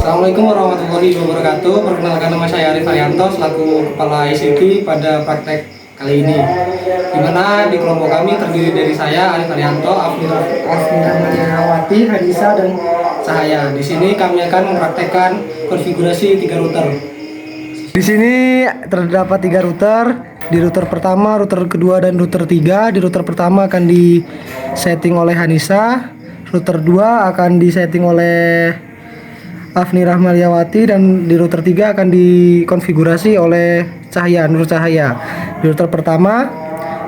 Assalamualaikum warahmatullahi wabarakatuh. Perkenalkan, nama saya Arif Arianto selaku Kepala ICT pada praktek kali ini. Di mana di kelompok kami terdiri dari saya Arif Arianto, Afnira Mariawati, Hanisa, dan Cahaya. Di sini kami akan mempraktekkan konfigurasi 3 router. Di sini terdapat 3 router. Di router pertama, router kedua, dan router 3. Di router pertama akan disetting oleh Hanisa. Router 2 akan disetting oleh Afnira Mariawati, dan di router 3 akan dikonfigurasi oleh Nur Cahaya. Di router pertama,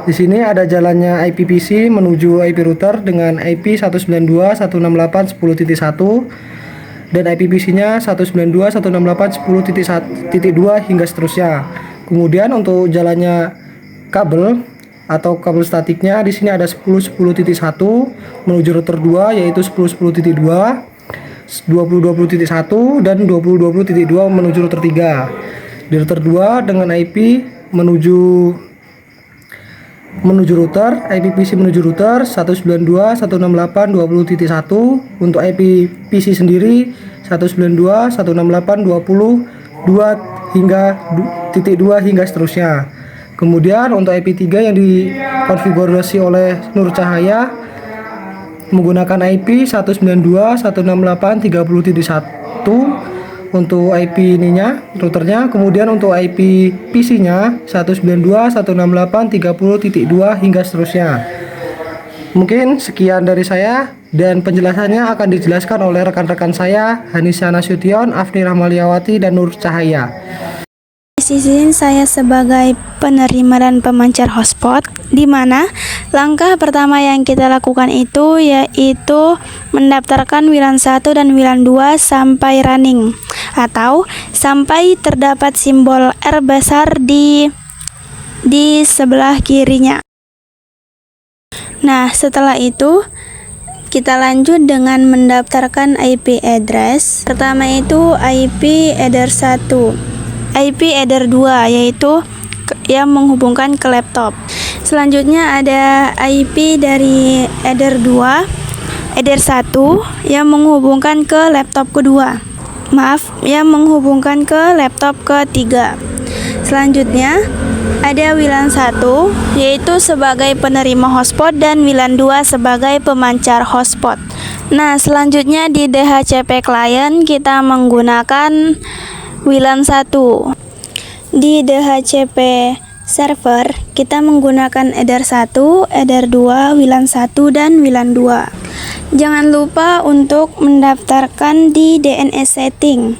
di sini ada jalannya IP PC menuju IP router dengan IP 192.168.10.1 dan IP PC-nya 192.168.10.2 hingga seterusnya. Kemudian untuk jalannya kabel atau kabel statiknya di sini ada 10.10.1 menuju router 2 yaitu 10.10.2, 20.20.1 dan 20.20.2 menuju router 3. Di router 2 dengan IP menuju router, IP PC menuju router 192.168.20.1. Untuk IP PC sendiri 192.168.20.2 hingga seterusnya. Kemudian untuk IP3 yang dikonfigurasi oleh Nur Cahaya menggunakan IP 192.168.30.1 untuk IP ininya, routernya. Kemudian untuk IP PC-nya 192.168.30.2 hingga seterusnya. Mungkin sekian dari saya, dan penjelasannya akan dijelaskan oleh rekan-rekan saya Hanisa Nasution, Afnira Mariawati, dan Nur Cahaya. Izin saya sebagai penerima dan pemancar hotspot, di mana langkah pertama yang kita lakukan itu yaitu mendaftarkan WLAN 1 dan WLAN 2 sampai running atau sampai terdapat simbol R besar di sebelah kirinya. Nah, setelah itu kita lanjut dengan mendaftarkan IP address. Pertama itu IP header 1, IP header 2 yaitu yang menghubungkan ke laptop. Selanjutnya ada IP dari header 2, header 1 yang menghubungkan ke laptop kedua. Yang menghubungkan ke laptop ketiga. Selanjutnya ada WLAN 1 yaitu sebagai penerima hotspot dan WLAN 2 sebagai pemancar hotspot. Nah, selanjutnya di DHCP client kita menggunakan WLAN 1. Di DHCP server kita menggunakan header 1, header 2, WLAN 1 dan WLAN 2. Jangan lupa untuk mendaftarkan di DNS setting.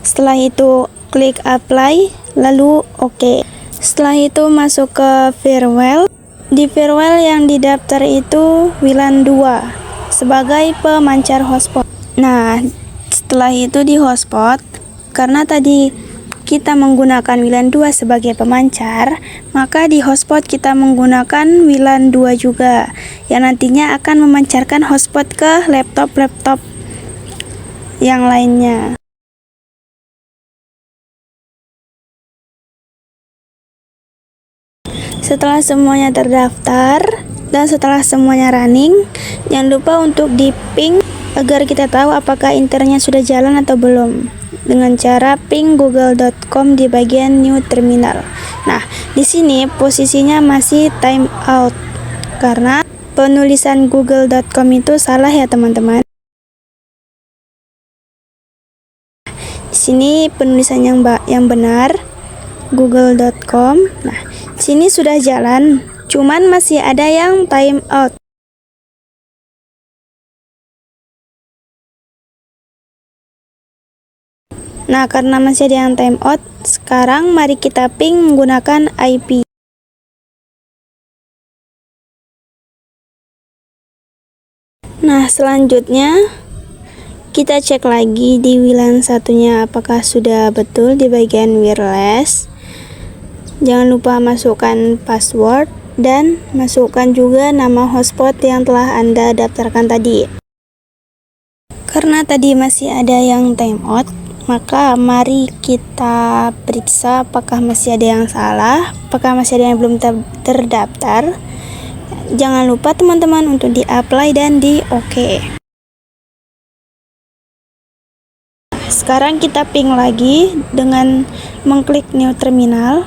Setelah itu klik apply lalu OK. Setelah itu masuk ke firewall. Di firewall yang didaftar itu WLAN 2 sebagai pemancar hotspot. Nah, setelah itu di hotspot, karena tadi kita menggunakan WLAN 2 sebagai pemancar, maka di hotspot kita menggunakan WLAN 2 juga yang nantinya akan memancarkan hotspot ke laptop-laptop yang lainnya. Setelah semuanya terdaftar dan setelah semuanya running, jangan lupa untuk di ping agar kita tahu apakah internetnya sudah jalan atau belum, dengan cara ping google.com di bagian new terminal. Nah, di sini posisinya masih time out karena penulisan google.com itu salah ya teman-teman. Di sini penulisan yang benar google.com. Nah, sini sudah jalan, cuman masih ada yang time out. Nah, karena masih ada yang time out, sekarang mari kita ping menggunakan IP. Nah, selanjutnya kita cek lagi di WLAN satunya apakah sudah betul di bagian wireless. Jangan lupa masukkan password dan masukkan juga nama hotspot yang telah Anda daftarkan tadi. Karena tadi masih ada yang time out, maka mari kita periksa apakah masih ada yang salah, apakah masih ada yang belum terdaftar. Jangan lupa teman-teman untuk di apply dan di OK. Sekarang kita ping lagi dengan mengklik new terminal.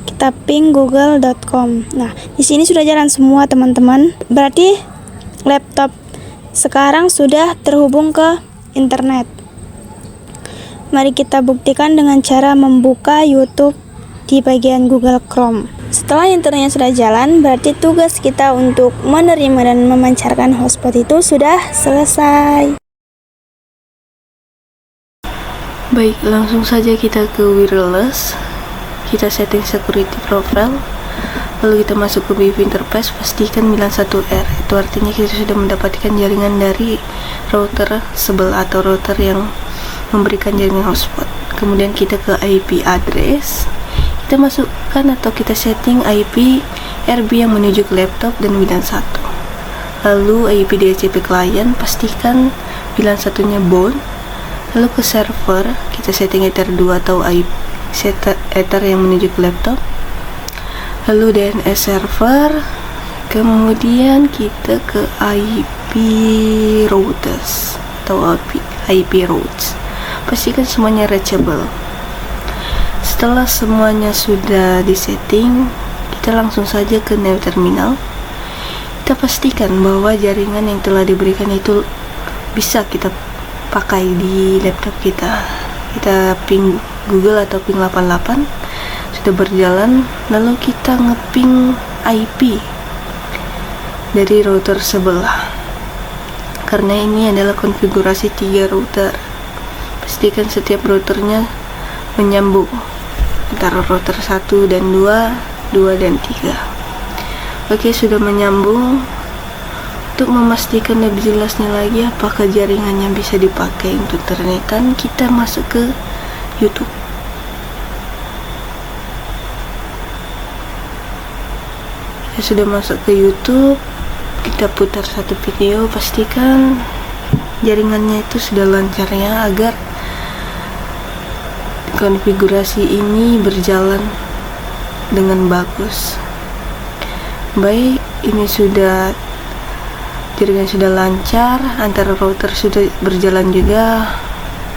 Kita ping google.com. Nah, di sini sudah jalan semua teman-teman. Berarti laptop sekarang sudah terhubung ke internet. Mari kita buktikan dengan cara membuka YouTube di bagian Google Chrome. Setelah internetnya sudah jalan, berarti tugas kita untuk menerima dan memancarkan hotspot itu sudah selesai. Baik, langsung saja kita ke wireless. Kita setting security profile, lalu kita masuk ke BIOS interface, pastikan bilang 1R. Itu artinya kita sudah mendapatkan jaringan dari router sebelah atau router yang memberikan jaringan hotspot. Kemudian kita ke IP address, kita masukkan atau kita setting IP RB yang menuju ke laptop dan bilang 1. Lalu IP DHCP client, pastikan bilang satunya bound. Lalu ke server, kita setting Ether 2 atau IP Ether yang menuju ke laptop. Lalu DNS server, kemudian kita ke IP routers atau IP routes. Pastikan semuanya reachable. Setelah semuanya sudah disetting, kita langsung saja ke new terminal. Kita pastikan bahwa jaringan yang telah diberikan itu bisa kita pakai di laptop kita. Kita ping Google atau ping 88 sudah berjalan, lalu kita ngeping IP dari router sebelah. Karena ini adalah konfigurasi 3 router, pastikan setiap routernya menyambung antara router 1 dan 2, 2 dan 3. Oke, sudah menyambung. Untuk memastikan lebih jelasnya lagi apakah jaringannya bisa dipakai untuk internetan, kita masuk ke YouTube. Kita sudah masuk ke YouTube, kita putar satu video, pastikan jaringannya itu sudah lancar ya, agar konfigurasi ini berjalan dengan bagus. Baik, ini jaringan sudah lancar, antara router sudah berjalan juga,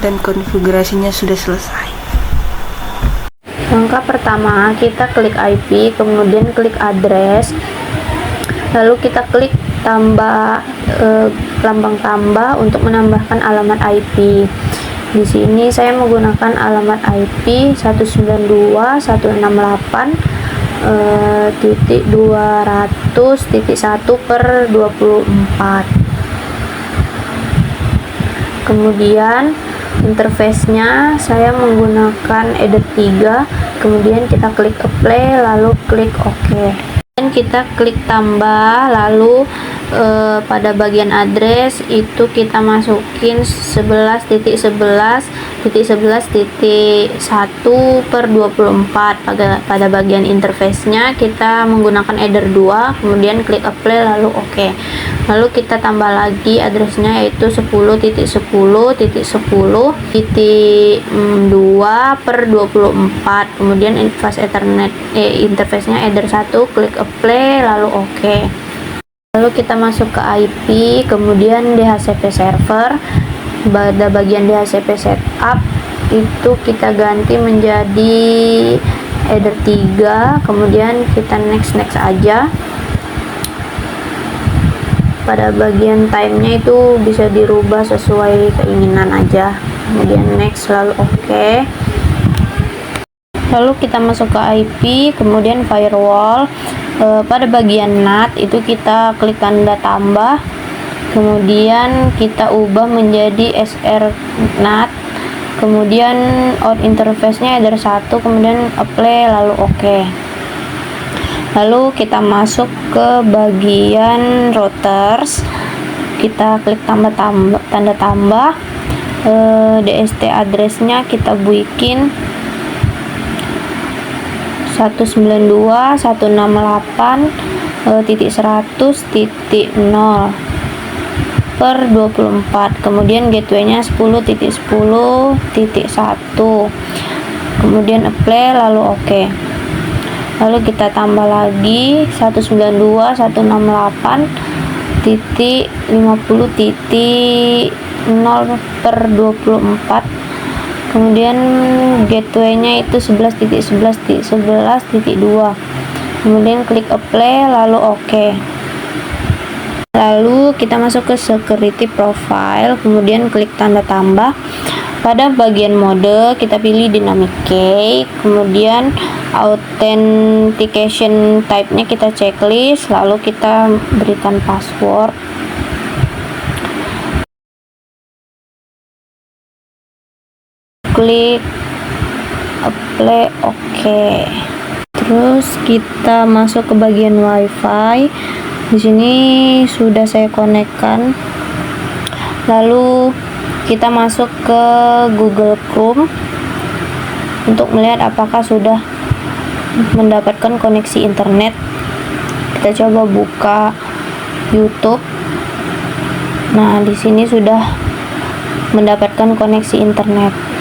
dan konfigurasinya sudah selesai. Langkah pertama, kita klik IP, kemudian klik address, lalu kita klik tambah lambang tambah untuk menambahkan alamat IP. Di sini saya menggunakan alamat IP 192.168.200.1/24. Kemudian interface-nya saya menggunakan Eder 3, kemudian kita klik apply, lalu klik OK. Dan kita klik tambah, lalu pada bagian address itu kita masukin 11.11.11.1/24. pada bagian interface-nya kita menggunakan Eder 2, kemudian klik apply, lalu OK. Lalu kita tambah lagi address-nya yaitu 10.10.10.2/24. kemudian interface-nya Eder 1, klik apply, lalu OK. Lalu kita masuk ke IP, kemudian DHCP server. Pada bagian DHCP setup itu kita ganti menjadi Eder 3, kemudian kita next aja. Pada bagian time-nya itu bisa dirubah sesuai keinginan aja, kemudian next, lalu OK. Lalu kita masuk ke IP, kemudian firewall. Pada bagian NAT itu kita klik tanda tambah, kemudian kita ubah menjadi SR NAT, kemudian out interface-nya Eder 1, kemudian apply, lalu OK. Lalu kita masuk ke bagian routers, kita klik tanda tambah, DST address-nya kita bikin 192.168.100.0/24, kemudian gateway-nya 10.10.1, kemudian apply, lalu OK. Lalu kita tambah lagi 192.168.50.0/24, kemudian gateway-nya itu 11.11.11.2, kemudian klik apply lalu oke. Lalu kita masuk ke security profile, kemudian klik tanda tambah. Pada bagian mode kita pilih dynamic key, kemudian authentication type-nya kita checklist, lalu kita berikan password. Klik apply oke. Terus kita masuk ke bagian wifi. Di sini sudah saya konekkan. Lalu kita masuk ke Google Chrome untuk melihat apakah sudah mendapatkan koneksi internet. Kita coba buka YouTube. Nah, di sini sudah mendapatkan koneksi internet.